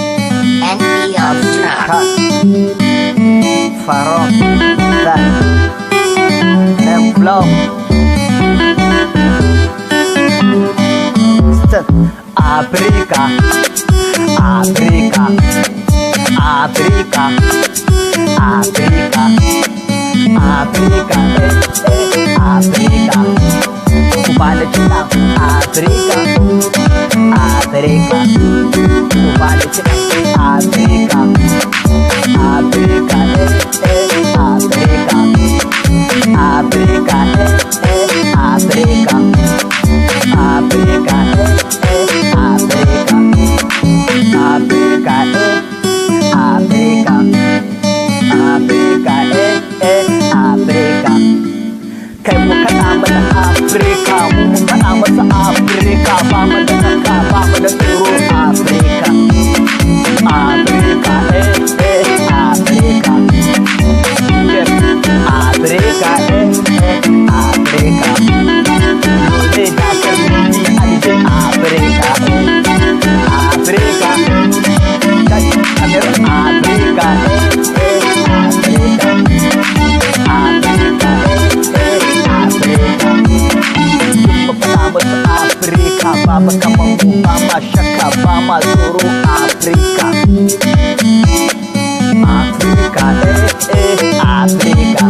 NPR track. Farok, that and flow. Africa, Africa, Africa, Africa, Africa, Africa. Kupala china, Africa, Africa. Kupala china, Africa, Africa, Africa, Africa, Africa, Africa, Africa. Kai mu kana mana Africa, mu kana masa Africa, ba mu da naka, ba mu da tsoro Africa, Africa, Africa, yes, Africa, Africa. Dole da kalmi alje Africa, Africa, kai amir Africa, Africa. Africa, baba kaman mu ba ma shakka ba ma tsoro Africa, Africa, Africa.